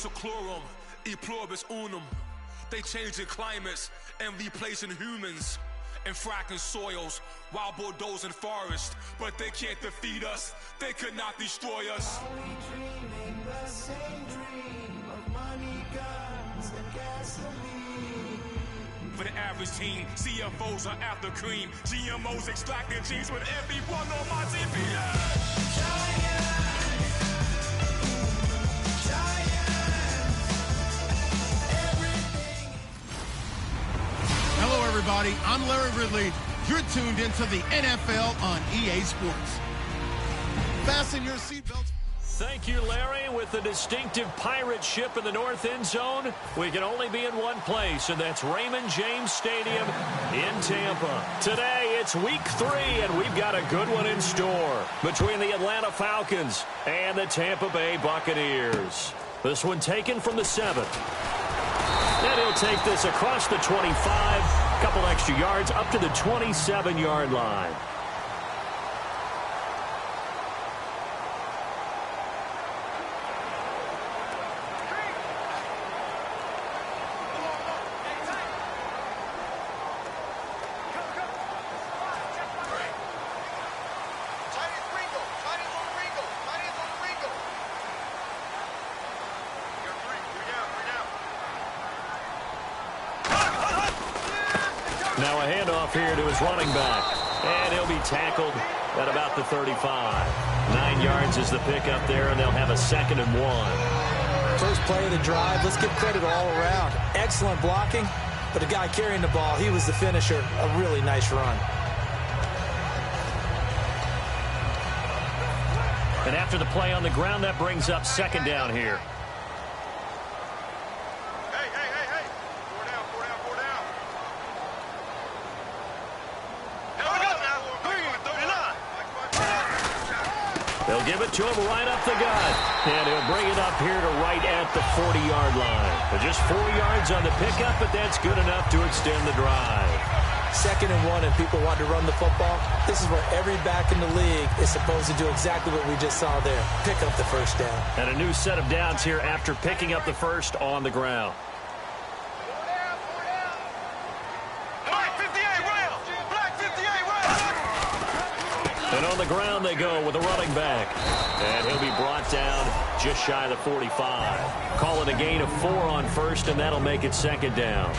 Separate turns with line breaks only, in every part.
seclorum, e pluribus unum. They changing climates and replacing humans and fracking soils while bulldozing forests. But they can't defeat us, they could not destroy us.
Are we dreaming the same dream of money, guns, and gasoline?
For the average teen, CFOs are after cream. GMOs extracting genes with everyone on my TV.
Hello, everybody. I'm Larry Ridley. You're tuned into the NFL on EA Sports. Fasten your seatbelts.
Thank you, Larry. With the distinctive pirate ship in the north end zone, we can only be in one place, and that's Raymond James Stadium in Tampa. Today, it's week 3, and we've got a good one in store between the Atlanta Falcons and the Tampa Bay Buccaneers. This one taken from the 7th. And he'll take this across the 25, a couple extra yards up to the 27-yard line. Now a handoff here to his running back. And he'll be tackled at about the 35. 9 yards is the pickup there, and they'll have a 2nd and 1.
First play of the drive. Let's give credit all around. Excellent blocking, but the guy carrying the ball, he was the finisher. A really nice run.
And after the play on the ground, that brings up 2nd down here. They'll give it to him right up the gut. And he'll bring it up here to right at the 40-yard line. But just 4 yards on the pickup, but that's good enough to extend the drive.
2nd and 1, and people want to run the football. This is where every back in the league is supposed to do exactly what we just saw there. Pick up the first down.
And a new set of downs here after picking up the first on the ground. And on the ground they go with a running back. And he'll be brought down just shy of the 45. Call it a gain of 4 on first, and that'll make it 2nd down.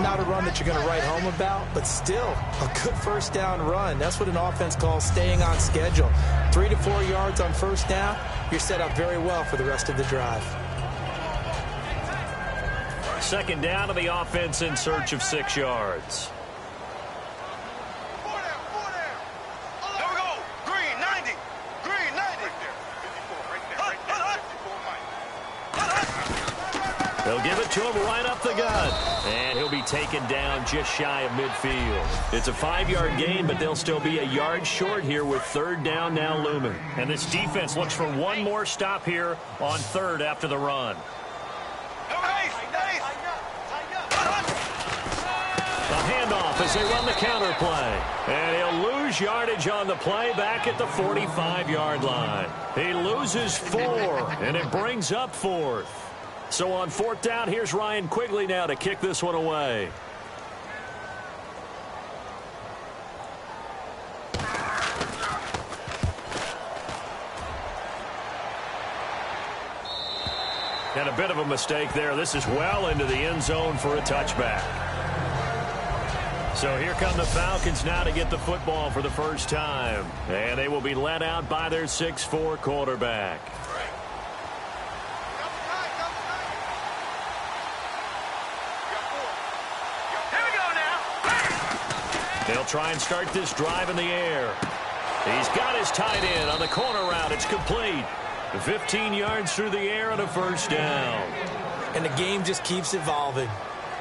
Not a run that you're going to write home about, but still a good first down run. That's what an offense calls staying on schedule. 3 to 4 yards on first down, you're set up very well for the rest of the drive.
2nd down to the offense in search of 6 yards. They'll give it to him right up the gut. And he'll be taken down just shy of midfield. It's a 5-yard gain, but they'll still be a yard short here with 3rd down now looming. And this defense looks for one more stop here on 3rd after the run. A handoff as they run the counter play. And he'll lose yardage on the play back at the 45-yard line. He loses 4, and it brings up 4th. So on 4th down, here's Ryan Quigley now to kick this one away. And a bit of a mistake there. This is well into the end zone for a touchback. So here come the Falcons now to get the football for the first time. And they will be led out by their 6'4" quarterback. They'll try and start this drive in the air. He's got his tight end on the corner route. It's complete. 15 yards through the air and a first down.
And the game just keeps evolving.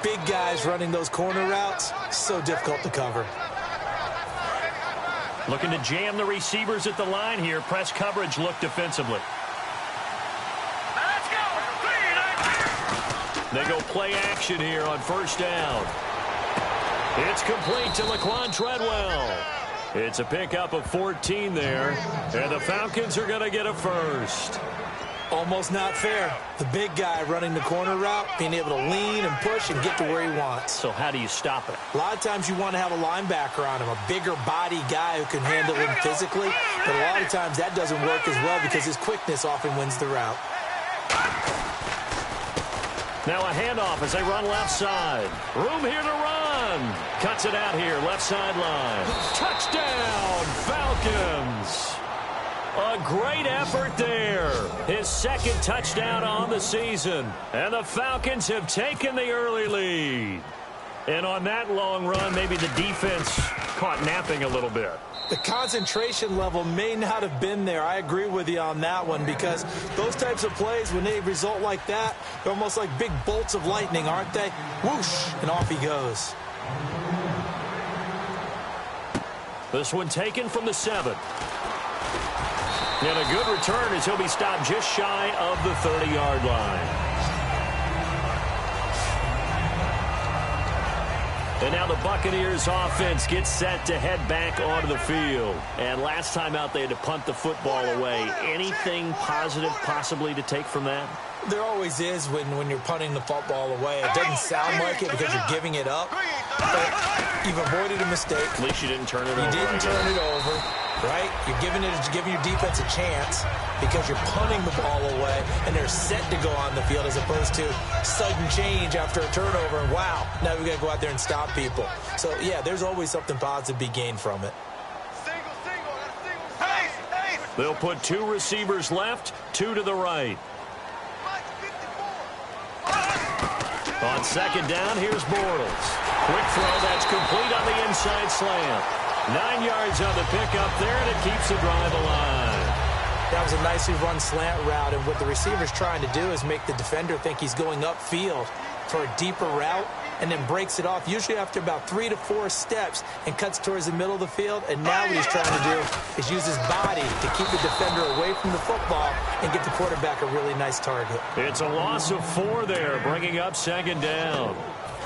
Big guys running those corner routes, so difficult to cover.
Looking to jam the receivers at the line here. Press coverage look defensively. They go play action here on first down. It's complete to Laquan Treadwell. It's a pickup of 14 there, and the Falcons are going to get a first.
Almost not fair. The big guy running the corner route, being able to lean and push and get to where he wants.
So how do you stop it?
A lot of times you want to have a linebacker on him, a bigger body guy who can handle him physically. But a lot of times that doesn't work as well because his quickness often wins the route.
Now a handoff as they run left side. Room here to run. Cuts it out here, left sideline. Touchdown, Falcons. A great effort there. His second touchdown on the season. And the Falcons have taken the early lead. And on that long run, maybe the defense caught napping a little bit.
The concentration level may not have been there. I agree with you on that one because those types of plays, when they result like that, they're almost like big bolts of lightning, aren't they? Whoosh, and off he goes.
This one taken from the 7. And a good return as he'll be stopped just shy of the 30-yard line. And now the Buccaneers offense gets set to head back onto the field. And last time out they had to punt the football away. Anything positive possibly to take from that?
There always is when you're punting the football away. It doesn't sound like it because you're giving it up. But you've avoided a mistake.
At least you didn't turn it over.
You didn't turn it over, right? You're giving your defense a chance because you're punting the ball away and they're set to go on the field as opposed to sudden change after a turnover. And wow, now we got to go out there and stop people. So, yeah, there's always something positive to be gained from it.
They'll put 2 receivers left, 2 to the right. On second down, here's Bortles. Quick throw that's complete on the inside slant. 9 yards on the pickup there, and it keeps the drive alive.
That was a nicely run slant route, and what the receiver's trying to do is make the defender think he's going upfield for a deeper route and then breaks it off, usually after about 3 to 4 steps, and cuts towards the middle of the field. And now what he's trying to do is use his body to keep the defender away from the football and get the quarterback a really nice target.
It's a loss of 4 there, bringing up second down.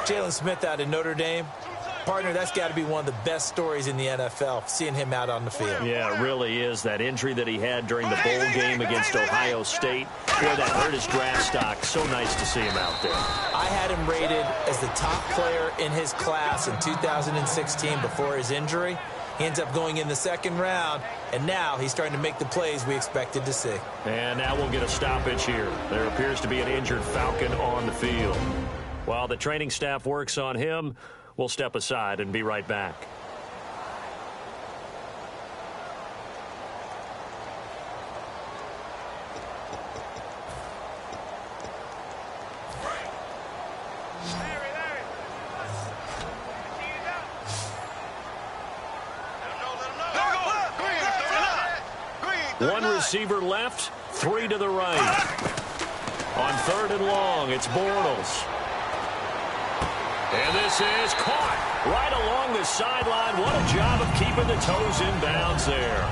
Jalen Smith out of Notre Dame. Partner, that's got to be one of the best stories in the NFL, seeing him out on the field.
Yeah, it really is. That injury that he had during the bowl game against Ohio State, boy, that hurt his draft stock. So nice to see him out there.
I had him rated as the top player in his class in 2016 before his injury. He ends up going in the second round, and now he's starting to make the plays we expected to see.
And now we'll get a stoppage here. There appears to be an injured Falcon on the field. While the training staff works on him, we'll step aside and be right back. One receiver left, 3 to the right. On 3rd and long, it's Bortles. And this is caught right along the sideline. What a job of keeping the toes in bounds there.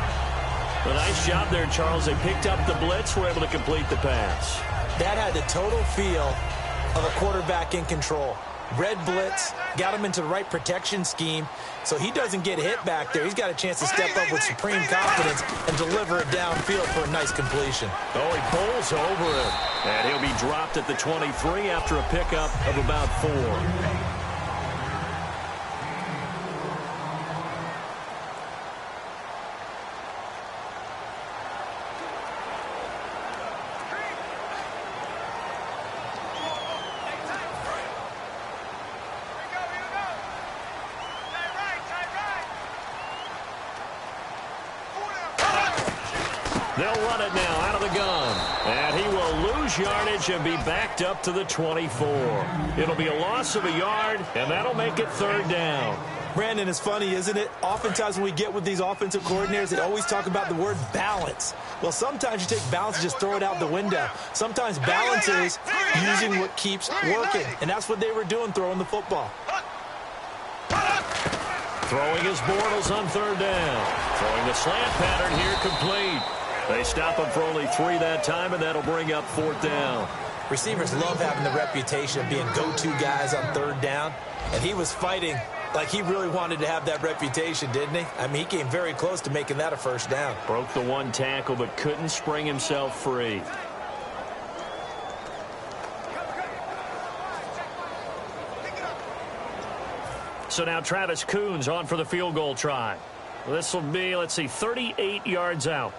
A nice job there, Charles. They picked up the blitz, were able to complete the pass.
That had the total feel of a quarterback in control. Red blitz, got him into the right protection scheme, so he doesn't get hit back there. He's got a chance to step up with supreme confidence and deliver it downfield for a nice completion.
Oh, he pulls over it. And he'll be dropped at the 23 after a pickup of about 4. They'll run it now out of the gun. And he will lose yardage and be backed up to the 24. It'll be a loss of a yard, and that'll make it 3rd down.
Brandon, it's funny, isn't it? Oftentimes when we get with these offensive coordinators, they always talk about the word balance. Well, sometimes you take balance and just throw it out the window. Sometimes balance is using what keeps working. And that's what they were doing, throwing the football.
Throwing his Bortles on 3rd down. Throwing the slant pattern here complete. They stop him for only 3 that time, and that'll bring up 4th down.
Receivers love having the reputation of being go-to guys on 3rd down, and he was fighting like he really wanted to have that reputation, didn't he? I mean, he came very close to making that a 1st down.
Broke the 1 tackle, but couldn't spring himself free. So now Travis Coons on for the field goal try. This will be, let's see, 38 yards out.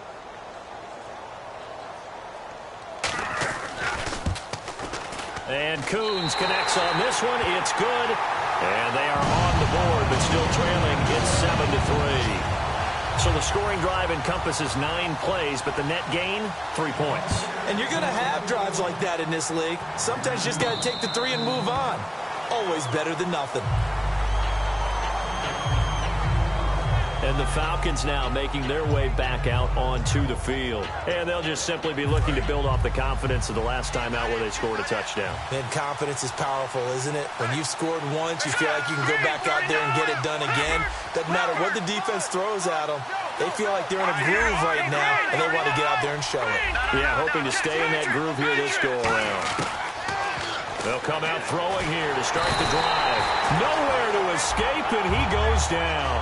And Coons connects on this one. It's good. And they are on the board, but still trailing. It's 7-3. So the scoring drive encompasses 9 plays, but the net gain, 3 points.
And you're going to have drives like that in this league. Sometimes you just got to take the 3 and move on. Always better than nothing.
And the Falcons now making their way back out onto the field. And they'll just simply be looking to build off the confidence of the last time out where they scored a touchdown.
And confidence is powerful, isn't it? When you've scored once, you feel like you can go back out there and get it done again. Doesn't matter what the defense throws at them. They feel like they're in a groove right now, and they want to get out there and show it.
Yeah, hoping to stay in that groove here this go-around. They'll come out throwing here to start the drive. Nowhere to escape, and he goes down.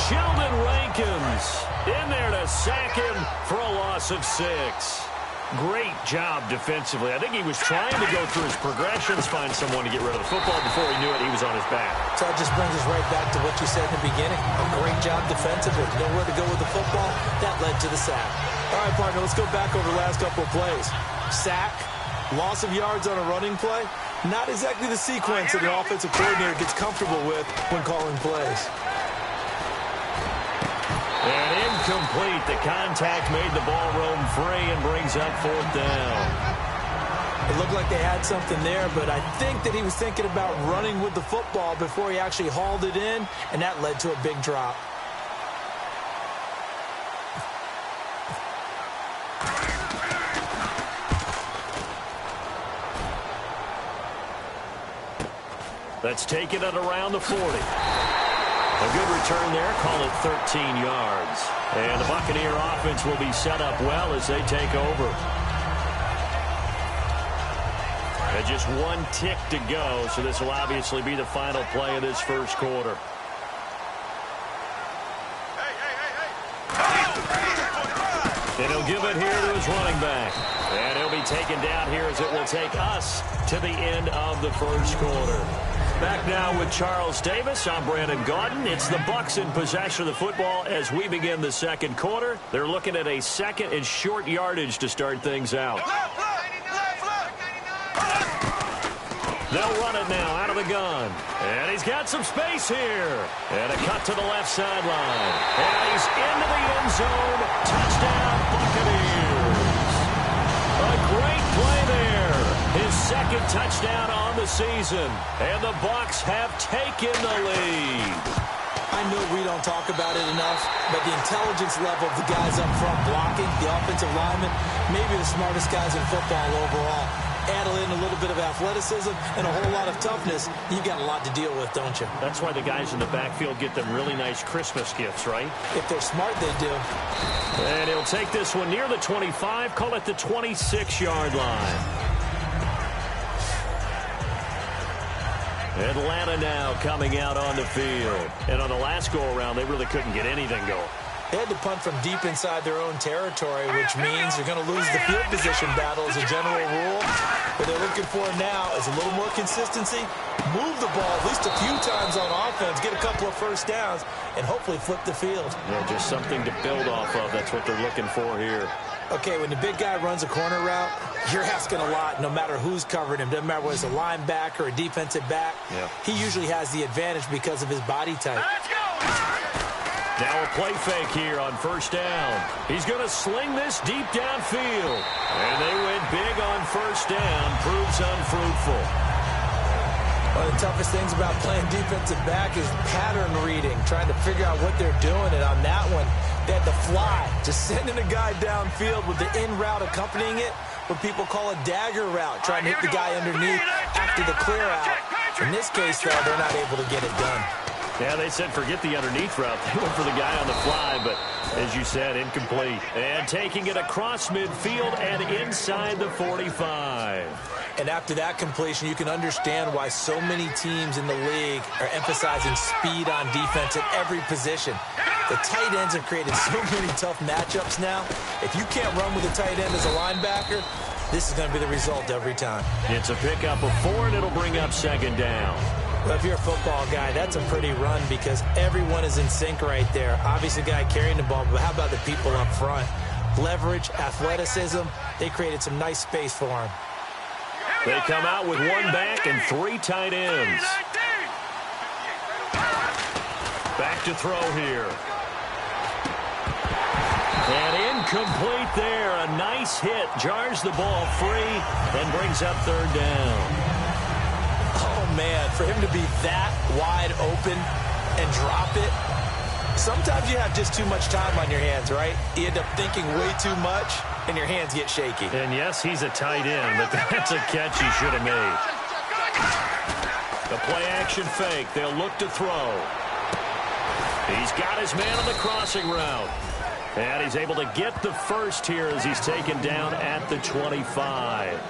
Sheldon Rankins in there to sack him for a loss of 6. Great job defensively. I think he was trying to go through his progressions, find someone to get rid of the football. Before he knew it, he was on his back.
So that just brings us right back to what you said in the beginning. A great job defensively. Nowhere to go with the football. That led to the sack. All right, partner, let's go back over the last couple of plays. Sack, loss of yards on a running play. Not exactly the sequence that an offensive coordinator gets comfortable with when calling plays.
And incomplete. The contact made the ball roam free and brings up 4th down.
It looked like they had something there, but I think that he was thinking about running with the football before he actually hauled it in, and that led to a big drop.
Let's take it at around the 40. A good return there. Call it 13 yards. And the Buccaneer offense will be set up well as they take over. And just 1 tick to go, so this will obviously be the final play of this first quarter. And he'll give it here to his running back. And he'll be taken down here as it will take us to the end of the first quarter. Back now with Charles Davis. I'm Brandon Gaudin. It's the Bucs in possession of the football as we begin the second quarter. They're looking at a second and short yardage to start things out. They'll run it now out of the gun. And he's got some space here. And a cut to the left sideline. And he's into the end zone. Touchdown, Buccaneers. A great play there. His second touchdown on the season. And the Bucs have taken the lead.
I know we don't talk about it enough, but the intelligence level of the guys up front blocking, the offensive linemen, maybe the smartest guys in football overall. Add in a little bit of athleticism and a whole lot of toughness, you've got a lot to deal with, don't you?
That's why the guys in the backfield get them really nice Christmas gifts, right?
If they're smart, they do.
And he'll take this one near the 25, call it the 26-yard line. Atlanta now coming out on the field. And on the last go-around, they really couldn't get anything going.
They had to punt from deep inside their own territory, which means they're going to lose the field position battle as a general rule. What they're looking for now is a little more consistency, move the ball at least a few times on offense, get a couple of first downs, and hopefully flip the field.
Yeah, just something to build off of. That's what they're looking for here.
Okay, when the big guy runs a corner route, you're asking a lot no matter who's covering him. Doesn't matter whether it's a linebacker or a defensive back.
Yeah.
He usually has the advantage because of his body type.
Let's go! Now a play fake here on first down. He's going to sling this deep downfield. And they went big on first down. Proves unfruitful.
One of the toughest things about playing defensive back is pattern reading, trying to figure out what they're doing. And on that one, they had to fly, just sending a guy downfield with the in route accompanying it, what people call a dagger route, trying to hit the guy underneath after the clear out. In this case, though, they're not able to get it done.
Yeah, they said forget the underneath route. They went for the guy on the fly, but as you said, incomplete. And taking it across midfield and inside the 45.
And after that completion, you can understand why so many teams in the league are emphasizing speed on defense at every position. The tight ends have created so many tough matchups now. If you can't run with a tight end as a linebacker, this is going to be the result every time.
It's a pickup of 4, and it'll bring up second down.
Well, if you're a football guy, that's a pretty run because everyone is in sync right there. Obviously, the guy carrying the ball, but how about the people up front? Leverage, athleticism, they created some nice space for him.
They come out with one back and 3 tight ends. Back to throw here. And incomplete there. A nice hit. Jars the ball free and brings up 3rd down.
Oh, man, for him to be that wide open and drop it, sometimes you have just too much time on your hands, right? You end up thinking way too much, and your hands get shaky.
And, yes, he's a tight end, but that's a catch he should have made. The play-action fake. They'll look to throw. He's got his man on the crossing route. And he's able to get the first here as he's taken down at the 25.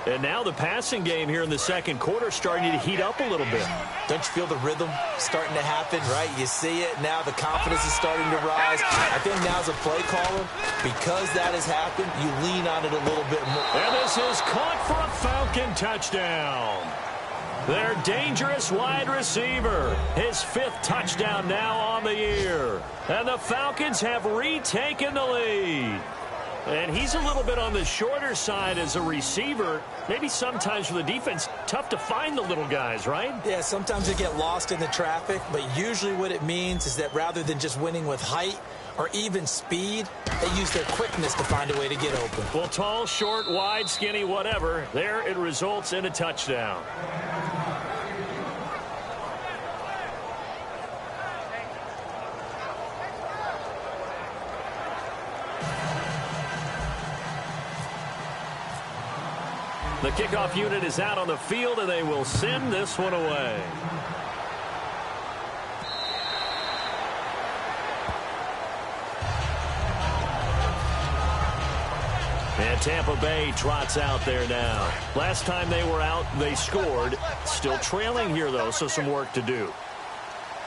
And now the passing game here in the second quarter starting to heat up a little bit.
Don't you feel the rhythm starting to happen, right? You see it. Now the confidence is starting to rise. I think now as a play caller, because that has happened, you lean on it a little bit more.
And this is caught for a Falcon touchdown. Their dangerous wide receiver. His 5th touchdown now on the year. And the Falcons have retaken the lead. And he's a little bit on the shorter side as a receiver. Maybe sometimes for the defense, tough to find the little guys, right?
Yeah, sometimes they get lost in the traffic, but usually what it means is that rather than just winning with height or even speed, they use their quickness to find a way to get open.
Well, tall, short, wide, skinny, whatever, there it results in a touchdown. The kickoff unit is out on the field, and they will send this one away. And Tampa Bay trots out there now. Last time they were out, they scored. Still trailing here, though, so some work to do.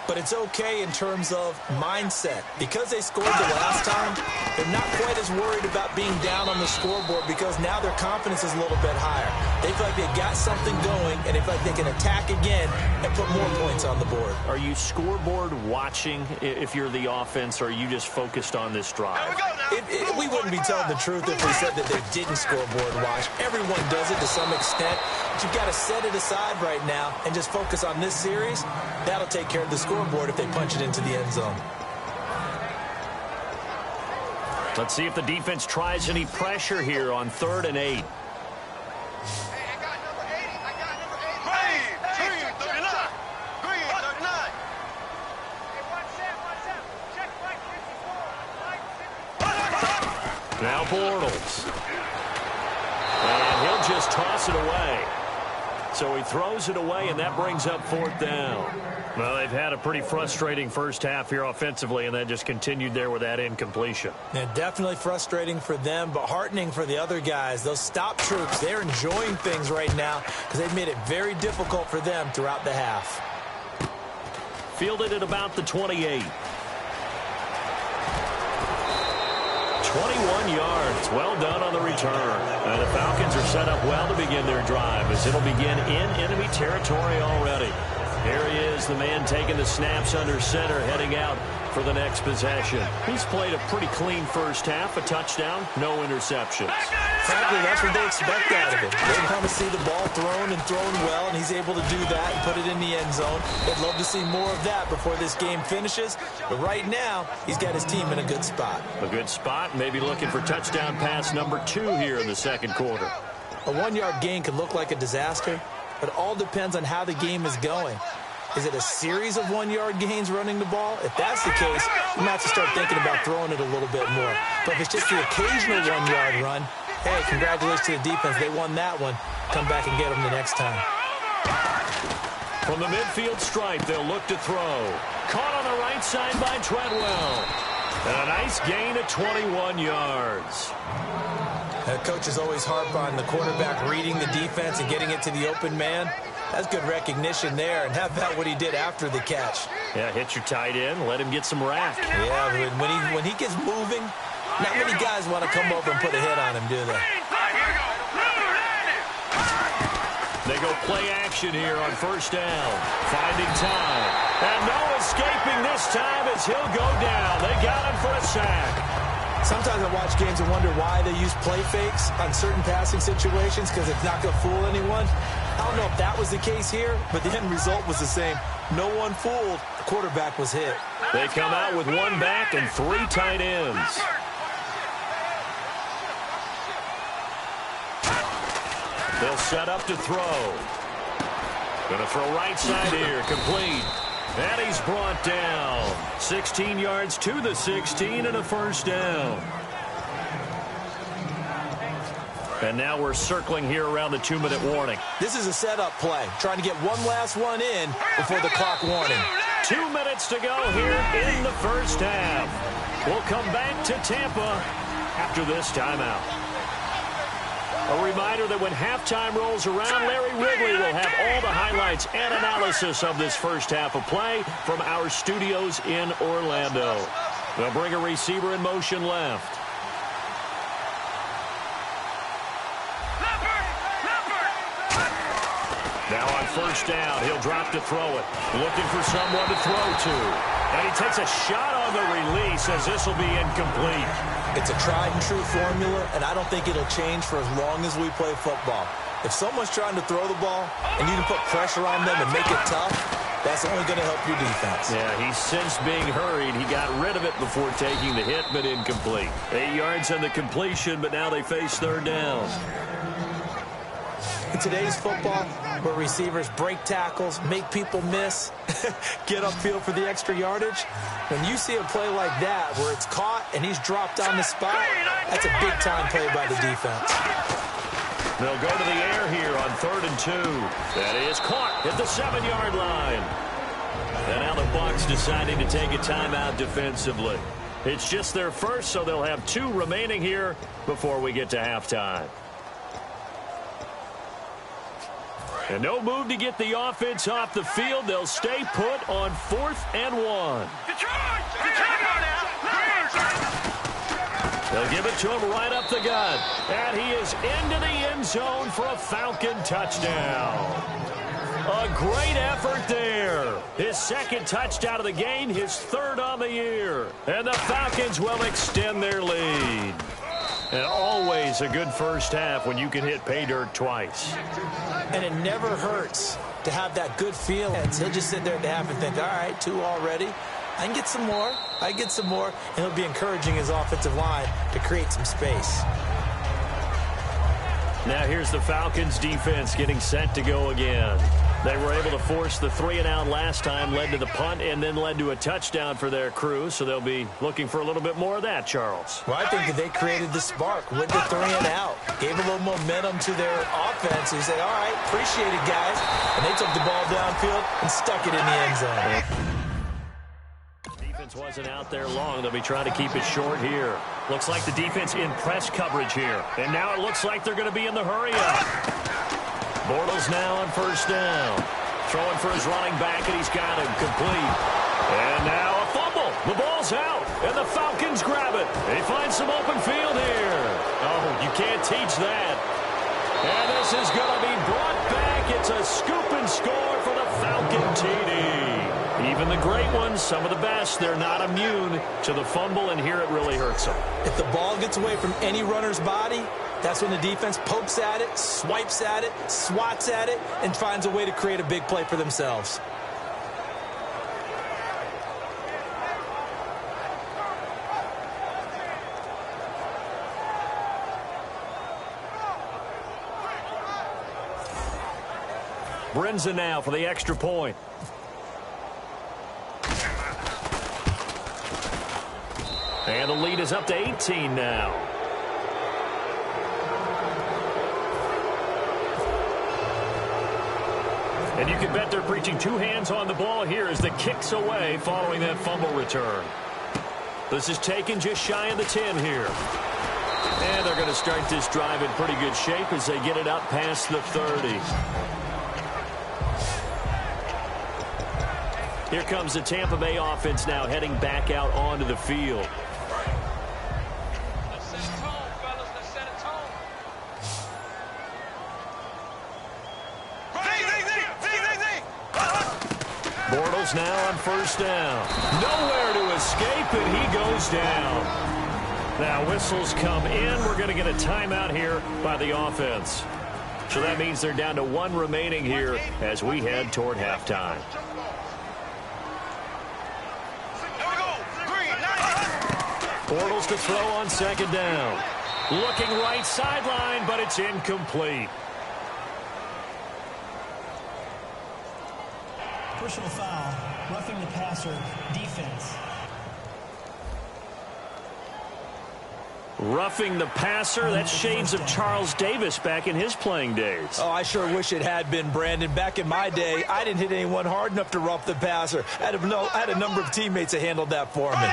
But it's okay in terms of mindset. Because they scored the last time, they're not quite as worried about being down on the scoreboard because now their confidence is a little bit higher. They feel like they've got something going, and they feel like they can attack again and put more points on the board.
Are you scoreboard watching if you're the offense, or are you just focused on this drive?
We wouldn't be telling the truth if we said that they didn't scoreboard watch. Everyone does it to some extent. But you've got to set it aside right now and just focus on this series. That'll take care of the scoreboard if they punch it into the end zone.
Let's see if the defense tries any pressure here on 3rd and 8. Now Bortles. And he'll just toss it away. So he throws it away, and that brings up 4th down. Well, they've had a pretty frustrating first half here offensively, and then just continued there with that incompletion.
Yeah, definitely frustrating for them, but heartening for the other guys. Those stop troops, they're enjoying things right now because they've made it very difficult for them throughout the half.
Fielded at about the 28. 21 yards. Well done on the return. And the Falcons are set up well to begin their drive as it'll begin in enemy territory already. Here he is, the man taking the snaps under center, heading out for the next possession. He's played a pretty clean first half, a touchdown, no interceptions.
Frankly, that's what they expect out of him. They want to see the ball thrown and thrown well, and he's able to do that and put it in the end zone. They'd love to see more of that before this game finishes. But right now, he's got his team in a good spot.
A good spot, maybe looking for touchdown pass number 2 here in the second quarter.
A 1-yard gain could look like a disaster, but it all depends on how the game is going. Is it a series of 1-yard gains running the ball? If that's the case, you might have to start thinking about throwing it a little bit more. But if it's just the occasional 1-yard run, hey, congratulations to the defense. They won that one. Come back and get them the next time.
From the midfield stripe, they'll look to throw. Caught on the right side by Treadwell. And a nice gain of 21 yards.
Coaches always harp on the quarterback reading the defense and getting it to the open man. That's good recognition there. And how about what he did after the catch?
Yeah, hit your tight end, let him get some rack.
Yeah, when he gets moving, not many guys want to come over and put a hit on him, do they?
They go play action here on first down. Finding time. And no escaping this time as he'll go down. They got him for a sack.
Sometimes I watch games and wonder why they use play fakes on certain passing situations because it's not going to fool anyone. I don't know if that was the case here, but the end result was the same. No one fooled. The quarterback was hit.
They come out with one back and three tight ends. They'll set up to throw. Going to throw right side here. Complete. And he's brought down. 16 yards to the 16 and a first down. And now we're circling here around the 2-minute warning.
This is a setup play. Trying to get one last one in before the clock warning.
2 minutes to go here in the first half. We'll come back to Tampa after this timeout. A reminder that when halftime rolls around, Larry Ridley will have all the highlights and analysis of this first half of play from our studios in Orlando. They'll bring a receiver in motion left. Now on first down, he'll drop to throw it. Looking for someone to throw to. And he takes a shot on the release as this will be incomplete.
It's a tried-and-true formula, and I don't think it'll change for as long as we play football. If someone's trying to throw the ball and you can put pressure on them and make it tough, that's only going to help your defense.
Yeah, he's since being hurried. He got rid of it before taking the hit, but incomplete. 8 yards on the completion, but now they face third down.
In today's football, where receivers break tackles, make people miss, get upfield for the extra yardage, when you see a play like that where it's caught and he's dropped on the spot, that's a big-time play by the defense.
They'll go to the air here on 3rd and 2. That is caught at the 7-yard line. And now the Bucs deciding to take a timeout defensively. It's just their first, so they'll have 2 remaining here before we get to halftime. And no move to get the offense off the field. They'll stay put on 4th and 1. They'll give it to him right up the gut. And he is into the end zone for a Falcon touchdown. A great effort there. His 2nd touchdown of the game, his 3rd on the year. And the Falcons will extend their lead. And always a good first half when you can hit pay dirt twice.
And it never hurts to have that good feeling. He'll just sit there at the half and think, all right, 2 already. I can get some more. I can get some more. And he'll be encouraging his offensive line to create some space.
Now here's the Falcons defense getting set to go again. They were able to force the 3-and-out last time, led to the punt, and then led to a touchdown for their crew. So they'll be looking for a little bit more of that, Charles.
Well, I think that they created the spark with the 3-and-out. Gave a little momentum to their offense. They said, all right, appreciate it, guys. And they took the ball downfield and stuck it in the end zone.
Defense wasn't out there long. They'll be trying to keep it short here. Looks like the defense in press coverage here. And now it looks like they're going to be in the hurry-up. Bortles now on first down. Throwing for his running back, and he's got him complete. And now a fumble. The ball's out, and the Falcons grab it. They find some open field here. Oh, you can't teach that. And this is going to be brought back. It's a scoop and score for the Falcon TD. Even the great ones, some of the best, they're not immune to the fumble, and here it really hurts them.
If the ball gets away from any runner's body, that's when the defense pokes at it, swipes at it, swats at it, and finds a way to create a big play for themselves.
Brinza now for the extra point. And the lead is up to 18 now. And you can bet they're preaching 2 hands on the ball here as the kick's away following that fumble return. This is taken just shy of the 10 here. And they're going to start this drive in pretty good shape as they get it up past the 30. Here comes the Tampa Bay offense now heading back out onto the field. Bengals now on first down. Nowhere to escape, and he goes down. Now whistles come in. We're going to get a timeout here by the offense. So that means they're down to 1 remaining here as we head toward halftime. Bortles to throw on second down. Looking right sideline, but it's incomplete.
Personal foul, roughing the passer, defense.
Roughing the passer, that's shades of Charles Davis back in his playing days.
Oh, I sure wish it had been, Brandon. Back in my day, I didn't hit anyone hard enough to rough the passer. I had a number of teammates that handled that for me.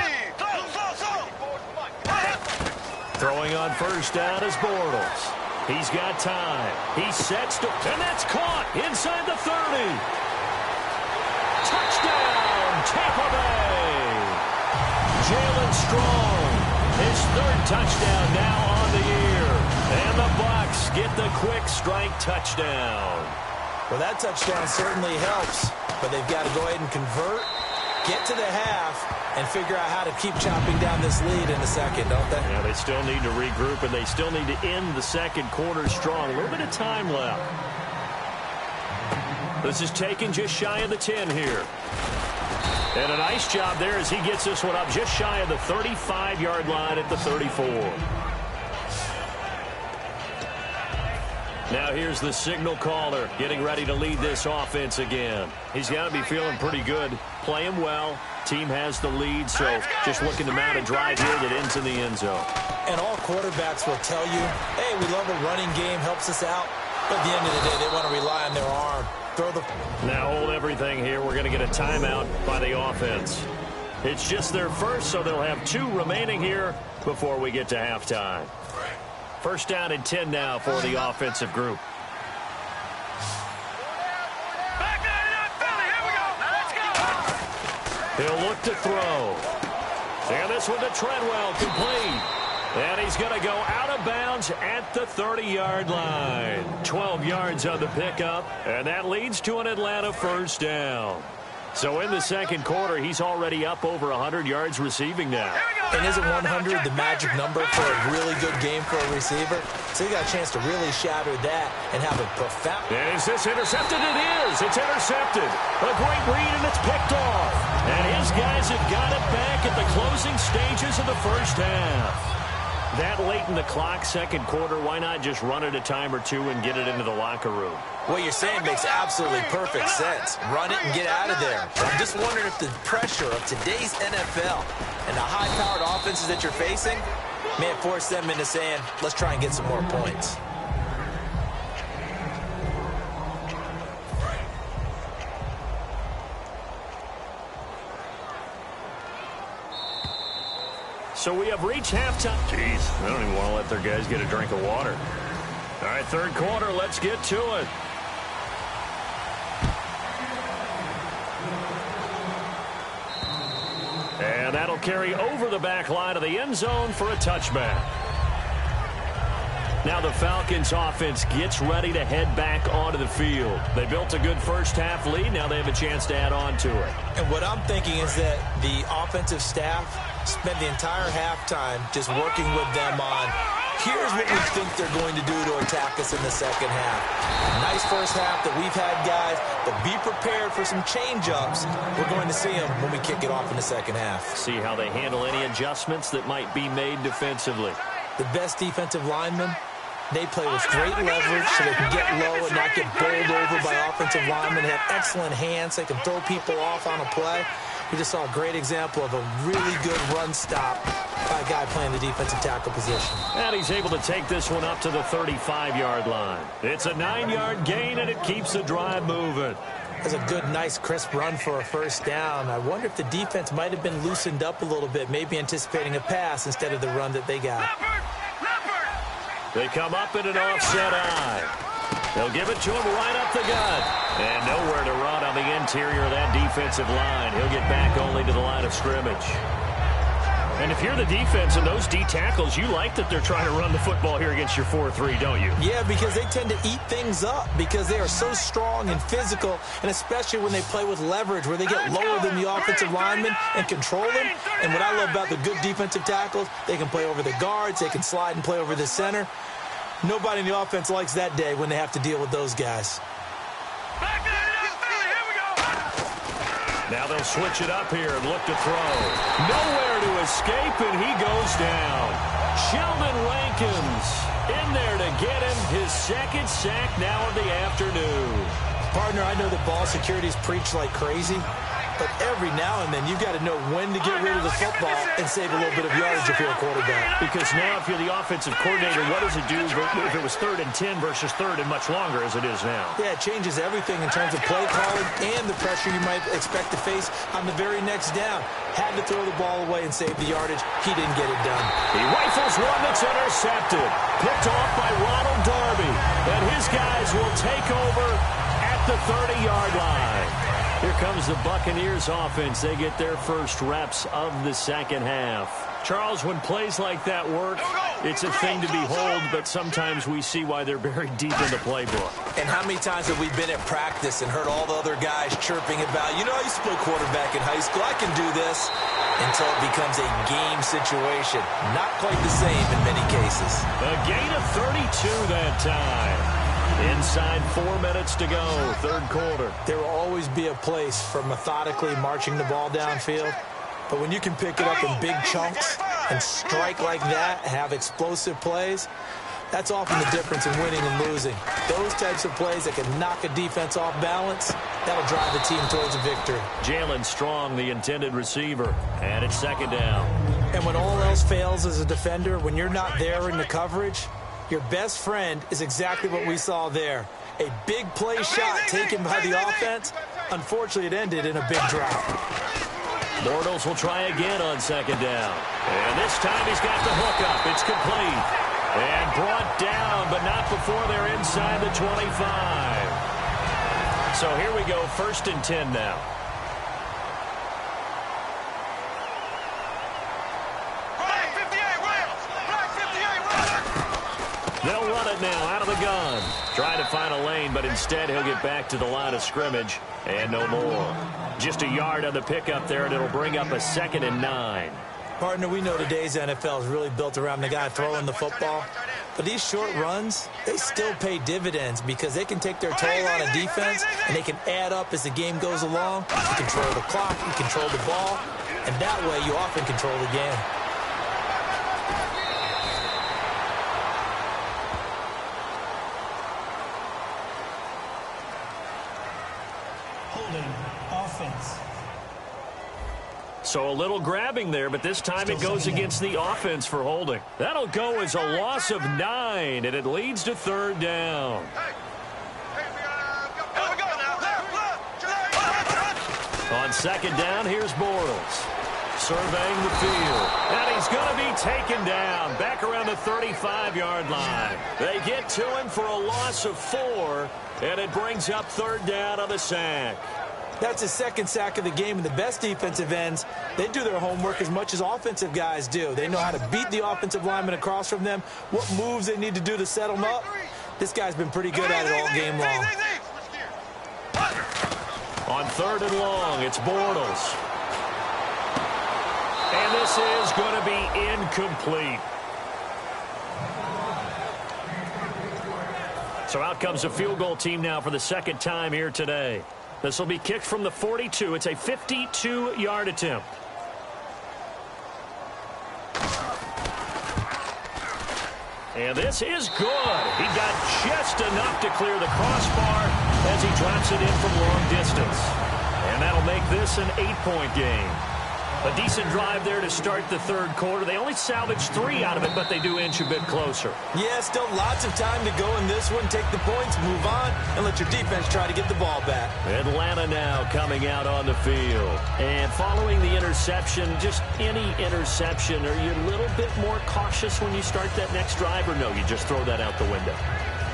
Throwing on first down is Bortles. He's got time. He sets to, and that's caught inside the 30. Touchdown, Tampa Bay. Jalen Strong, his 3rd touchdown now on the year. And the Bucs get the quick strike touchdown.
Well, that touchdown certainly helps, but they've got to go ahead and convert, get to the half, and figure out how to keep chopping down this lead in the second, don't they?
Yeah, they still need to regroup, and they still need to end the second quarter strong. A little bit of time left. This is taken just shy of the 10 here. And a nice job there as he gets this one up just shy of the 35-yard line at the 34. Now here's the signal caller getting ready to lead this offense again. He's got to be feeling pretty good, playing well. Team has the lead, so just looking to mount a drive here that ends in the end zone.
And all quarterbacks will tell you, hey, we love a running game, helps us out. But at the end of the day, they want to rely on their arm.
Now hold everything here. We're going to get a timeout by the offense. It's just their first, so they'll have 2 remaining here before we get to halftime. First down and 10 now for the offensive group. He'll look to throw. And this one to Treadwell, complete. And he's going to go out of bounds at the 30-yard line. 12 yards on the pickup, and that leads to an Atlanta first down. So in the second quarter, he's already up over 100 yards receiving now.
And isn't 100 the magic number for a really good game for a receiver? So he got a chance to really shatter that and have a profound...
And is this intercepted? It is. It's intercepted. A great read, and it's picked off. And his guys have got it back at the closing stages of the first half. That late in the clock, second quarter, why not just run it a time or 2 and get it into the locker room?
What you're saying makes absolutely perfect sense. Run it and get out of there. I'm just wondering if the pressure of today's NFL and the high-powered offenses that you're facing may have forced them into saying, let's try and get some more points.
So we have reached halftime. Jeez, they don't even want to let their guys get a drink of water. All right, third quarter, let's get to it. And that'll carry over the back line of the end zone for a touchback. Now the Falcons offense gets ready to head back onto the field. They built a good first half lead. Now they have a chance to add on to it.
And what I'm thinking is that the offensive staff spent the entire halftime just working with them on, here's what we think they're going to do to attack us in the second half. Nice first half that we've had, guys, but be prepared for some change-ups. We're going to see them when we kick it off in the second half.
See how they handle any adjustments that might be made defensively.
The best defensive linemen, they play with great leverage so they can get low and not get bowled over by offensive linemen. They have excellent hands. They can throw people off on a play. We just saw a great example of a really good run stop by a guy playing the defensive tackle position.
And he's able to take this one up to the 35-yard line. It's a 9-yard gain, and it keeps the drive moving.
That's a good, nice, crisp run for a first down. I wonder if the defense might have been loosened up a little bit, maybe anticipating a pass instead of the run that they got.
They come up in an offset eye. They'll give it to him right up the gut. And nowhere to run on the interior of that defensive line. He'll get back only to the line of scrimmage. And if you're the defense and those D tackles, you like that they're trying to run the football here against your 4-3, don't you?
Yeah, because they tend to eat things up because they are so strong and physical, and especially when they play with leverage where they get lower than the offensive linemen and control them. And what I love about the good defensive tackles, they can play over the guards, they can slide and play over the center. Nobody in the offense likes that day when they have to deal with those guys.
Now they'll switch it up here and look to throw. Nowhere to escape, and he goes down. Sheldon Rankins in there to get him his second sack now of the afternoon.
Partner, I know that ball security is preached like crazy, but every now and then you've got to know when to get rid of the football and save a little bit of yardage if you're a quarterback.
Because now if you're the offensive coordinator, what does it do if it was 3rd and 10 versus 3rd and much longer as it is now?
Yeah, it changes everything in terms of play calling and the pressure you might expect to face on the very next down. Had to throw the ball away and save the yardage. He didn't get it done.
He rifles one that's intercepted. Picked off by Ronald Darby. And his guys will take over at the 30-yard line. Here comes the Buccaneers offense. They get their first reps of the second half. Charles, when plays like that work, it's a thing to behold, but sometimes we see why they're buried deep in the playbook.
And how many times have we been at practice and heard all the other guys chirping about, you know, I used to play quarterback in high school, I can do this, until it becomes a game situation. Not quite the same in many cases.
A gain of 32 that time. Inside 4 minutes to go, third quarter.
There will always be a place for methodically marching the ball downfield. But when you can pick it up in big chunks and strike like that, have explosive plays, that's often the difference in winning and losing. Those types of plays that can knock a defense off balance, that'll drive the team towards a victory.
Jalen Strong, the intended receiver, and it's second down.
And when all else fails as a defender, when you're not there in the coverage, your best friend is exactly what we saw there. A big play shot taken by the offense. Unfortunately, it ended in a big drop.
Bortles will try again on second down. And this time he's got the hook up. It's complete. And brought down, but not before they're inside the 25. So here we go, 1st and 10 now. They'll run it now out of the gun. Trying to find a lane, but instead he'll get back to the line of scrimmage. And no more. Just a yard on the pickup there, and it'll bring up a 2nd and 9.
Partner, we know today's NFL is really built around the guy throwing the football. But these short runs, they still pay dividends because they can take their toll on a defense, and they can add up as the game goes along. You control the clock, you control the ball, and that way you often control the game.
Offense.
So a little grabbing there, but this time it goes against the offense for holding. That'll go as a loss of 9, and it leads to 3rd down. On second down, here's Bortles. Surveying the field. And he's going to be taken down back around the 35-yard line. They get to him for a loss of 4, and it brings up 3rd down on the sack.
That's his second sack of the game, and the best defensive ends, they do their homework as much as offensive guys do. They know how to beat the offensive lineman across from them, what moves they need to do to set them up. This guy's been pretty good at it all game long.
On 3rd and long, it's Bortles. And this is going to be incomplete. So out comes a field goal team now for the second time here today. This will be kicked from the 42. It's a 52-yard attempt. And this is good. He got just enough to clear the crossbar as he drops it in from long distance. And that'll make this an 8-point game. A decent drive there to start the third quarter. They only salvaged 3 out of it, but they do inch a bit closer.
Yeah, still lots of time to go in this one. Take the points, move on, and let your defense try to get the ball back.
Atlanta now coming out on the field. And following the interception, just any interception, are you a little bit more cautious when you start that next drive, or no, you just throw that out the window?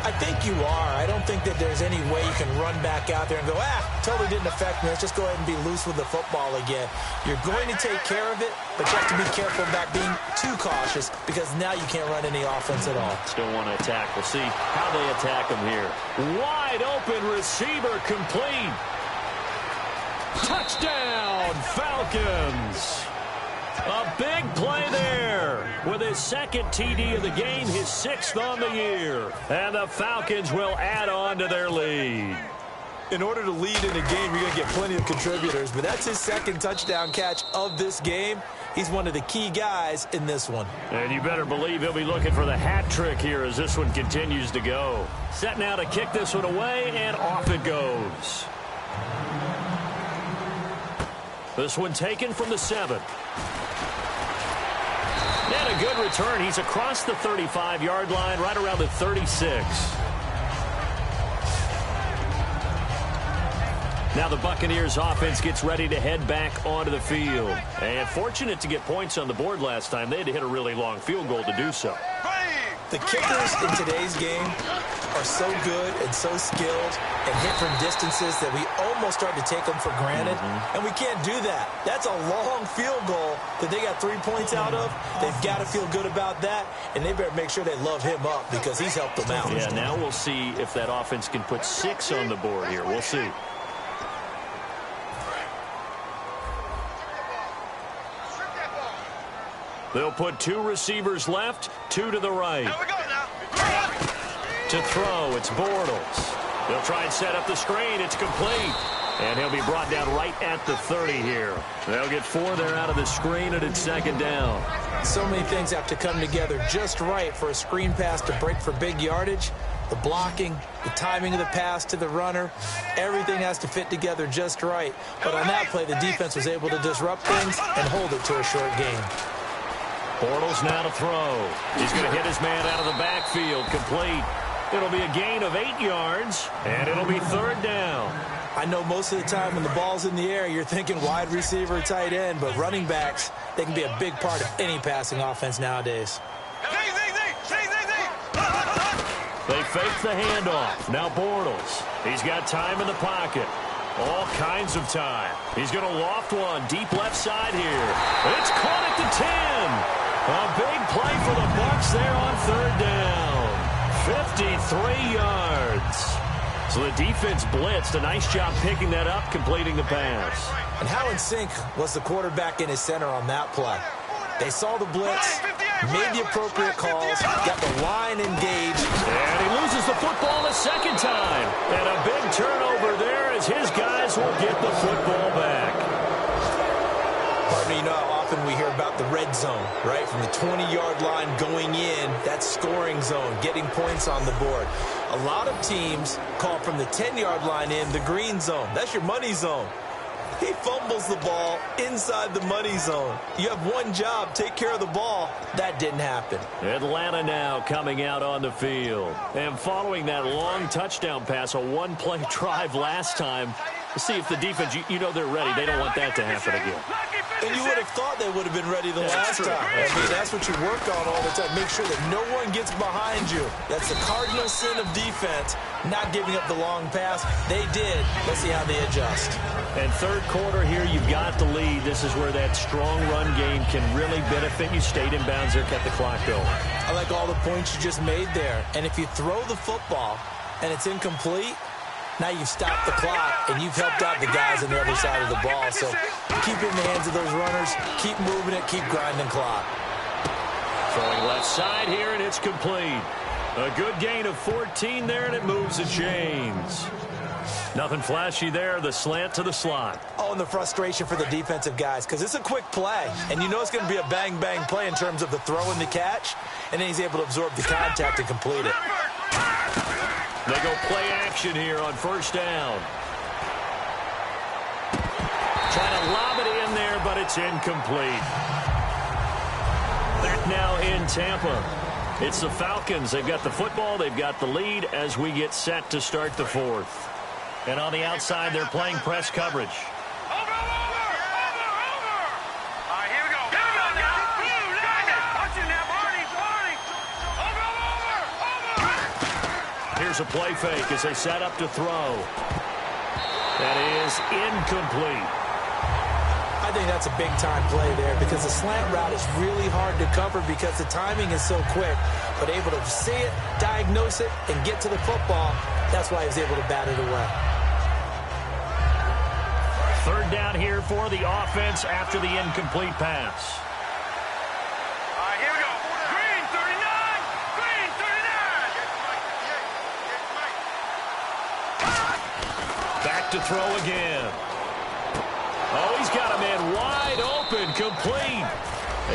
I think you are. I don't think that there's any way you can run back out there and go, totally didn't affect me. Let's just go ahead and be loose with the football again. You're going to take care of it, but you have to be careful about being too cautious because now you can't run any offense at all.
Still want to attack. We'll see how they attack him here. Wide open receiver complete. Touchdown, Falcons. A big play there with his second TD of the game, his 6th on the year. And the Falcons will add on to their lead.
In order to lead in a game, you're going to get plenty of contributors, but that's his second touchdown catch of this game. He's one of the key guys in this one.
And you better believe he'll be looking for the hat trick here as this one continues to go. Set now to kick this one away, and off it goes. This one taken from the 7. And a good return. He's across the 35-yard line, right around the 36. Now the Buccaneers offense gets ready to head back onto the field. And fortunate to get points on the board last time. They had to hit a really long field goal to do so.
The kickers in today's game are so good and so skilled and hit from distances that we almost start to take them for granted. And we can't do that. That's a long field goal that they got 3 points out of. They've got to feel good about that, and they better make sure they love him up because he's helped them out.
Yeah, now we'll see if that offense can put 6 on the board here. We'll see. They'll put 2 receivers left, 2 to the right. To throw, it's Bortles. They'll try and set up the screen. It's complete. And he'll be brought down right at the 30 here. They'll get 4 there out of the screen, and it's 2nd down.
So many things have to come together just right for a screen pass to break for big yardage. The blocking, the timing of the pass to the runner, everything has to fit together just right. But on that play, the defense was able to disrupt things and hold it to a short game.
Bortles now to throw. He's going to hit his man out of the backfield. Complete. It'll be a gain of 8 yards, and it'll be 3rd down.
I know most of the time when the ball's in the air, you're thinking wide receiver, tight end, but running backs, they can be a big part of any passing offense nowadays.
They fake the handoff. Now Bortles. He's got time in the pocket. All kinds of time. He's going to loft one deep left side here. It's caught at the 10. A big play for the Bucs there on 3rd down. 53 yards. So the defense blitzed. A nice job picking that up, completing the pass.
And how in sync was the quarterback in his center on that play? They saw the blitz, made the appropriate calls, got the line engaged.
And he loses the football a 2nd time. And a big turnover there as his guys will get the football back.
Partner, you know how often we hear about the red zone, right? From the 20-yard line going in, that scoring zone, getting points on the board. A lot of teams call from the 10-yard line in the green zone. That's your money zone. He fumbles the ball inside the money zone. You have one job, take care of the ball. That didn't happen.
Atlanta now coming out on the field. And following that long touchdown pass, a one-play drive last time, to see if the defense, you know they're ready. They don't want that to happen again.
And you would have thought they would have been ready the last time. I mean, that's what you work on all the time. Make sure that no one gets behind you. That's the cardinal sin of defense, not giving up the long pass. They did. Let's see how they adjust.
And 3rd quarter here, you've got the lead. This is where that strong run game can really benefit you. Stayed in bounds there, kept the clock going.
I like all the points you just made there. And if you throw the football and it's incomplete, now you've stopped the clock and you've helped out the guys on the other side of the ball. So keep it in the hands of those runners, keep moving it, keep grinding clock.
Throwing left side here, and it's complete. A good gain of 14 there, and it moves the chains. Nothing flashy there, the slant to the slot.
Oh, and the frustration for the defensive guys, because it's a quick play, and you know it's going to be a bang-bang play in terms of the throw and the catch, and then he's able to absorb the contact and complete it.
They go play action here on 1st down. Trying to lob it in there, but it's incomplete. Back now in Tampa. It's the Falcons. They've got the football. They've got the lead as we get set to start the 4th. And on the outside, they're playing press coverage. here's a play fake as they set up to throw. That is incomplete.
I think that's a big-time play there because the slant route is really hard to cover because the timing is so quick. But able to see it, diagnose it, and get to the football, that's why he was able to bat it away.
Third down here for the offense after the incomplete pass.
All right, here we go. Green 39! Green 39!
Back to throw again. Oh, he's got a man wide open, complete.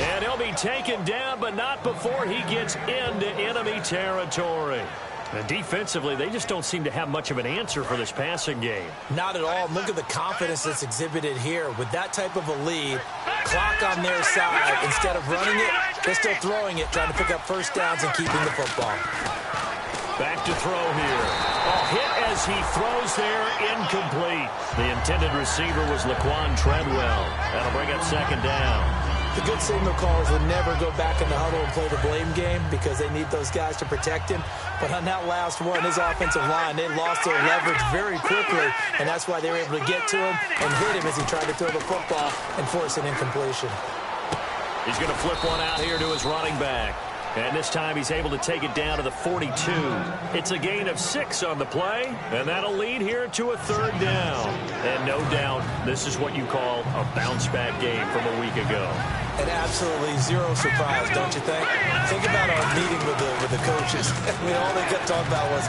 And he'll be taken down, but not before he gets into enemy territory. And defensively, they just don't seem to have much of an answer for this passing game.
Not at all. Look at the confidence that's exhibited here. With that type of a lead, clock on their side, instead of running it, they're still throwing it, trying to pick up first downs and keeping the football.
Back to throw here. Oh, hit as he throws there, incomplete. The intended receiver was Laquan Treadwell. That'll bring up second down.
The good signal callers would never go back in the huddle and play the blame game because they need those guys to protect him. But on that last one, his offensive line, they lost their leverage very quickly, and that's why they were able to get to him and hit him as he tried to throw the football and force an incompletion.
He's going to flip one out here to his running back. And this time he's able to take it down to the 42. It's a gain of 6 on the play, and that'll lead here to a third down. And no doubt, this is what you call a bounce-back game from a week ago.
And absolutely zero surprise, don't you think? Think about our meeting with the coaches. I mean, all they kept talking about was,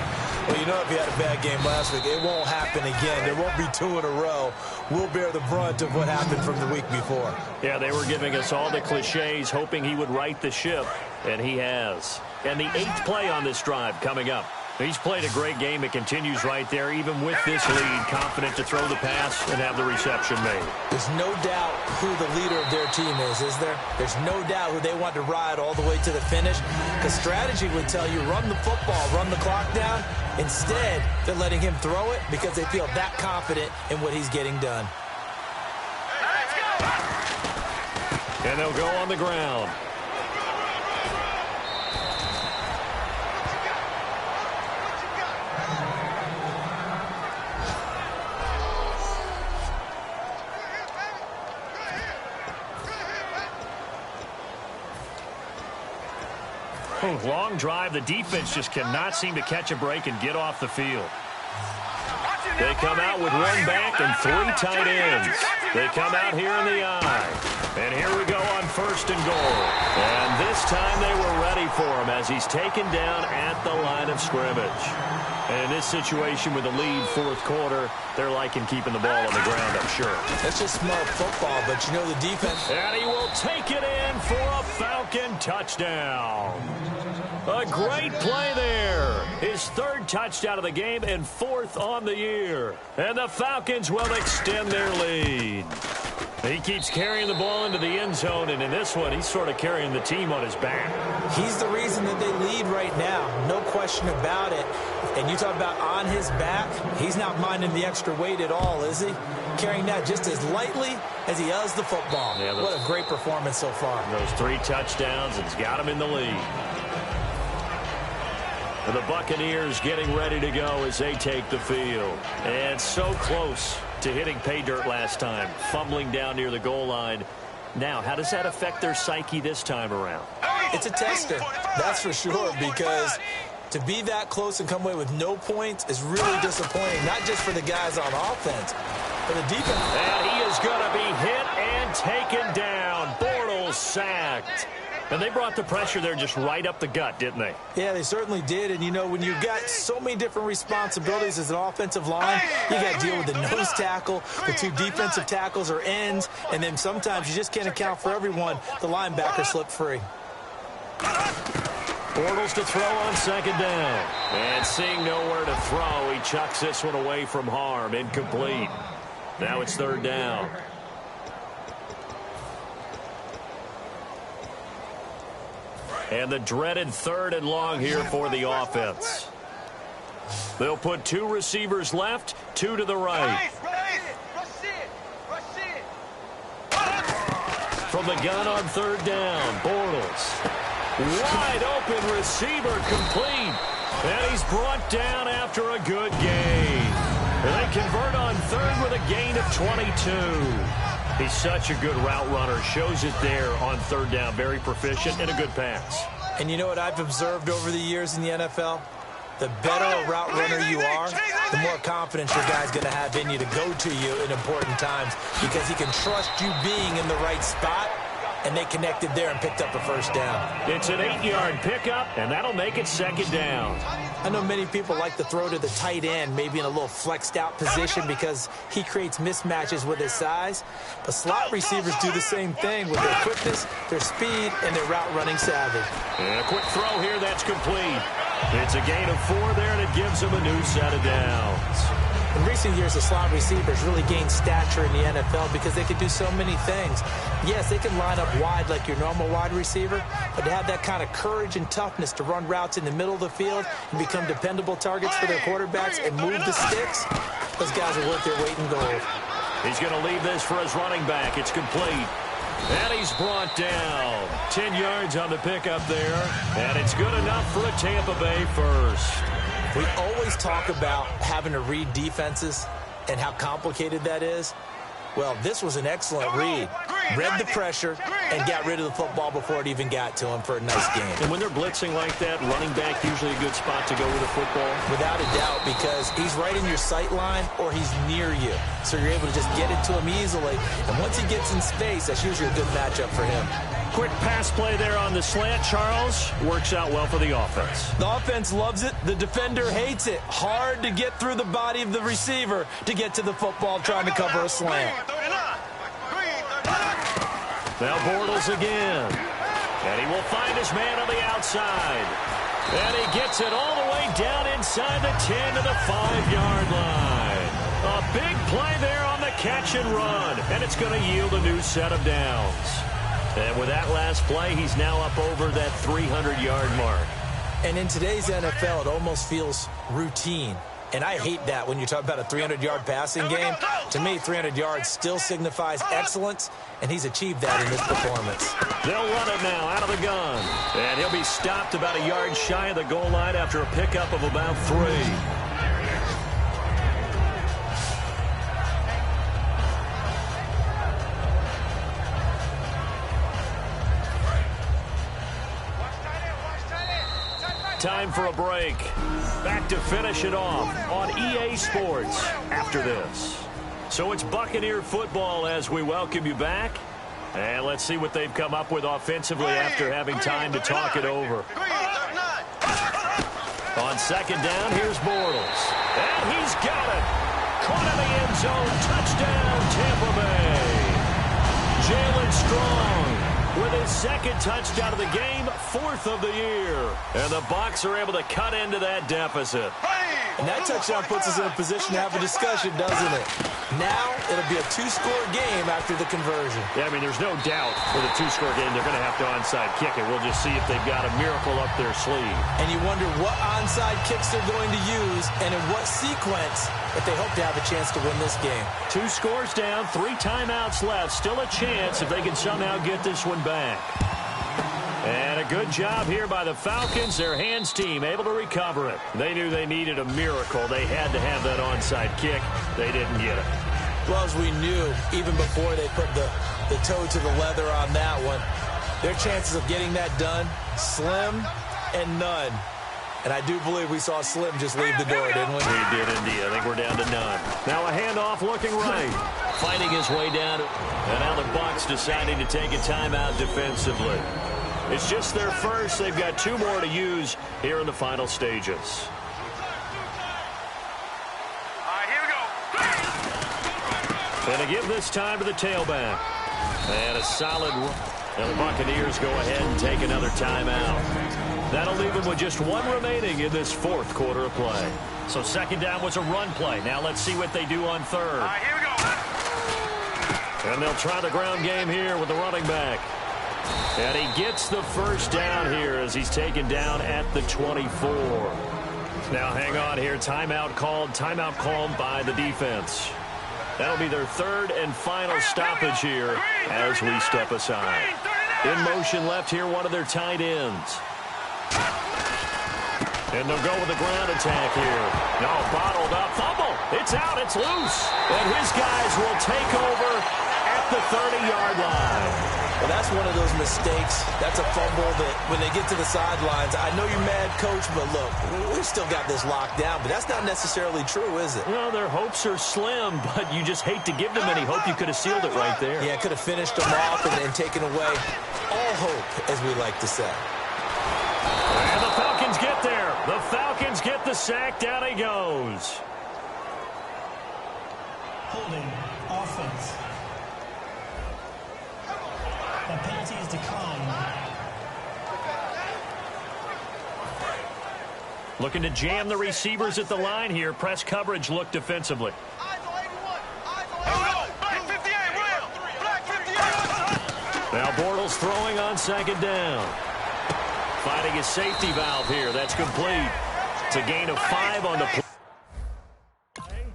well, you know, if you had a bad game last week, it won't happen again. There won't be 2 in a row. We'll bear the brunt of what happened from the week before.
Yeah, they were giving us all the cliches, hoping he would right the ship, and he has. And the 8th play on this drive coming up. He's played a great game. It continues right there, even with this lead, confident to throw the pass and have the reception made.
There's no doubt who the leader of their team is there? There's no doubt who they want to ride all the way to the finish. The strategy would tell you, run the football, run the clock down. Instead, they're letting him throw it because they feel that confident in what he's getting done.
And they'll go on the ground. Long drive. The defense just cannot seem to catch a break and get off the field. They come out with one back and 3 tight ends. They come out here in the eye. And here we go on 1st and goal. And this time they were ready for him as he's taken down at the line of scrimmage. And in this situation with the lead 4th quarter, they're liking keeping the ball on the ground, I'm sure.
That's just smart football, but you know the defense.
And he will take it in for a Falcon touchdown. A great play there. His 3rd touchdown of the game and 4th on the year. And the Falcons will extend their lead. He keeps carrying the ball into the end zone, and in this one, he's sort of carrying the team on his back.
He's the reason that they lead right now. No question about it. And you talk about on his back, he's not minding the extra weight at all, is he? Carrying that just as lightly as he does the football. Yeah, what a great performance so far.
Those 3 touchdowns, it's got him in the lead. And the Buccaneers getting ready to go as they take the field. And so close to hitting pay dirt last time, fumbling down near the goal line. Now, how does that affect their psyche this time around?
It's a tester, that's for sure, because to be that close and come away with no points is really disappointing, not just for the guys on offense, but the defense.
And he is going to be hit and taken down. Bortles sacked. And they brought the pressure there just right up the gut, didn't they?
Yeah, they certainly did. And, you know, when you've got so many different responsibilities as an offensive line, you got to deal with the nose tackle, the 2 defensive tackles or ends, and then sometimes you just can't account for everyone. The linebacker slipped free.
Bortles to throw on 2nd down. And seeing nowhere to throw, he chucks this one away from harm. Incomplete. Now it's 3rd down. And the dreaded 3rd and long here for the offense. They'll put 2 receivers left, 2 to the right. From the gun on 3rd down, Bortles. Wide open receiver complete. And he's brought down after a good gain. And they convert on third with a gain of 22. He's such a good route runner. Shows it there on third down. Very proficient and a good pass.
And you know what I've observed over the years in the NFL? The better a route runner you are, the more confidence your guy's going to have in you to go to you in important times because he can trust you being in the right spot, and they connected there and picked up a first down.
It's an 8-yard pickup, and that'll make it second down.
I know many people like to throw to the tight end, maybe in a little flexed out position because he creates mismatches with his size. But slot receivers do the same thing with their quickness, their speed, and their route running savvy.
And a quick throw here, that's complete. It's a gain of 4 there, and it gives him a new set of downs.
In recent years, the slot receivers really gained stature in the NFL because they can do so many things. Yes, they can line up wide like your normal wide receiver, but to have that kind of courage and toughness to run routes in the middle of the field and become dependable targets for their quarterbacks and move the sticks, those guys are worth their weight in gold.
He's going to leave this for his running back. It's complete. And he's brought down. 10 yards on the pickup there. And it's good enough for a Tampa Bay first.
We always talk about having to read defenses and how complicated that is. Well, this was an excellent read. Read the pressure and got rid of the football before it even got to him for a nice game.
And when they're blitzing like that, running back usually a good spot to go with the football?
Without a doubt, because he's right in your sight line or he's near you. So you're able to just get it to him easily. And once he gets in space, that's usually a good matchup for him.
Quick pass play there on the slant, Charles. Works out well for the offense.
The offense loves it. The defender hates it. Hard to get through the body of the receiver to get to the football trying to cover a slant.
Now Bortles again. And he will find his man on the outside. And he gets it all the way down inside the 10 to the 5-yard line. A big play there on the catch and run. And it's going to yield a new set of downs. And with that last play, he's now up over that 300-yard mark.
And in today's NFL, it almost feels routine. And I hate that when you talk about a 300-yard passing game. To me, 300 yards still signifies excellence, and he's achieved that in this performance.
They'll run it now out of the gun. And he'll be stopped about a yard shy of the goal line after a pickup of about 3. Time for a break. Back to finish it off on EA Sports after this. So it's Buccaneer football as we welcome you back. And let's see what they've come up with offensively after having time to talk it over. On second down, here's Bortles. And he's got it. Caught in the end zone. Touchdown, Tampa Bay. Jalen Strong with his second touchdown of the game, 4th of the year. And the Bucs are able to cut into that deficit.
And that touchdown puts us in a position to have a discussion, doesn't it? Now, it'll be a 2-score game after the conversion.
Yeah, I mean, there's no doubt with a 2-score game, they're going to have to onside kick it. We'll just see if they've got a miracle up their sleeve.
And you wonder what onside kicks they're going to use and in what sequence if they hope to have a chance to win this game.
2 scores down, 3 timeouts left. Still a chance if they can somehow get this one back. And a good job here by the Falcons. Their hands team able to recover it. They knew they needed a miracle. They had to have that onside kick. They didn't get it.
Well, as we knew, even before they put the toe to the leather on that one, their chances of getting that done, slim and none. And I do believe we saw Slim just leave the door, didn't we?
We did indeed. I think we're down to none. Now a handoff looking right. Fighting his way down. And now the Bucs deciding to take a timeout defensively. It's just their first. They've got 2 more to use here in the final stages.
All right, here we go.
And to give this time to the tailback. And a solid run. And the Buccaneers go ahead and take another timeout. That'll leave them with just 1 remaining in this 4th quarter of play. So second down was a run play. Now let's see what they do on third.
All right, here we go.
And they'll try the ground game here with the running back. And he gets the first down here as he's taken down at the 24. Now hang on here. Timeout called by the defense. That'll be their 3rd and final stoppage here as we step aside. In motion left here, one of their tight ends. And they'll go with the ground attack here. No, bottled up. Fumble. It's out. It's loose. And his guys will take over at the 30-yard line.
Well, that's one of those mistakes. That's a fumble that when they get to the sidelines, I know you're mad, Coach, but look, we've still got this locked down. But that's not necessarily true, is it?
Well, their hopes are slim, but you just hate to give them any hope. You could have sealed it right there.
Yeah, could have finished them off and taken away all hope, as we like to say.
And the Falcons get there. The Falcons get the sack. Down he goes.
Holding offense. The penalty is declined.
Looking to jam the receivers at the line here. Press coverage look defensively. Now Bortles throwing on second down. Finding his safety valve here. That's complete. It's a gain of 5 on the play.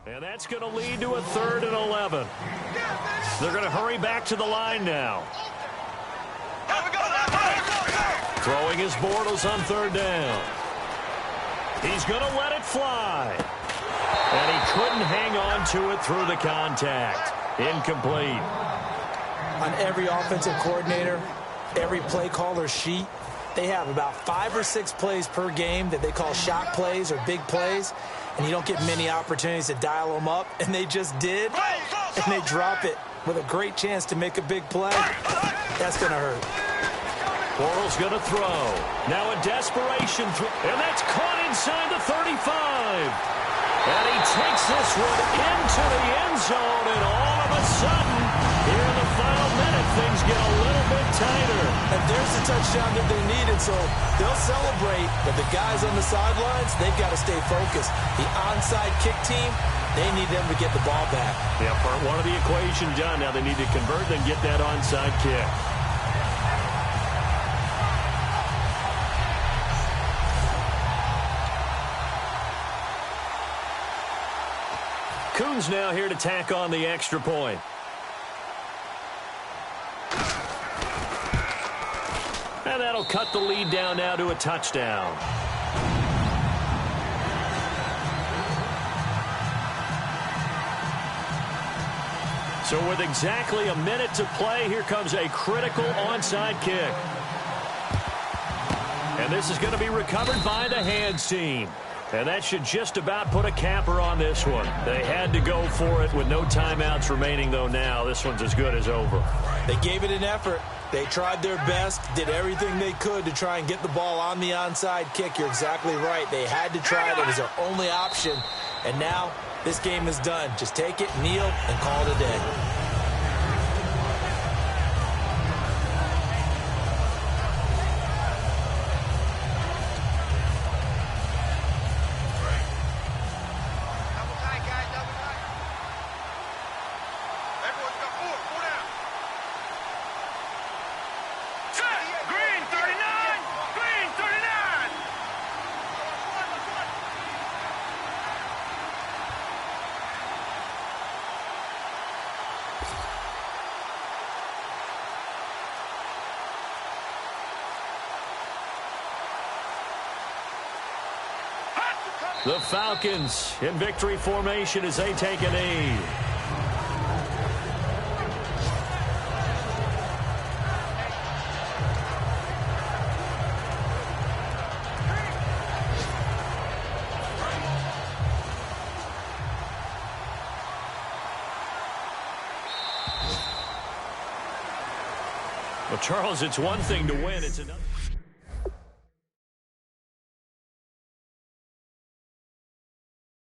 And that's going to lead to a 3rd and 11. They're going to hurry back to the line now. Throwing his Bortles on 3rd down. He's going to let it fly. And he couldn't hang on to it through the contact. Incomplete.
On every offensive coordinator, every play caller sheet, they have about 5 or 6 plays per game that they call shot plays or big plays, and you don't get many opportunities to dial them up, and they just did, and they drop it with a great chance to make a big play. That's going to hurt.
Bortles going to throw. Now a desperation throw, and that's caught inside the 35. And he takes this one into the end zone, and all of a sudden, here in the final minute, things get a little bit tighter.
And there's the touchdown that they needed, so they'll celebrate. But the guys on the sidelines, they've got to stay focused. The onside kick team, they need them to get the ball back.
Yeah, part one of the equation done. Now they need to convert and get that onside kick. Coons now here to tack on the extra point. And that'll cut the lead down now to a touchdown. So with exactly a minute to play, here comes a critical onside kick. And this is going to be recovered by the hands team. And that should just about put a capper on this one. They had to go for it with no timeouts remaining, though now. This one's as good as over.
They gave it an effort. They tried their best, did everything they could to try and get the ball on the onside kick. You're exactly right. They had to try it. It was their only option. And now this game is done. Just take it, kneel, and call it a day.
The Falcons in victory formation as they take a knee. Well, Charles, it's one thing to win. It's another.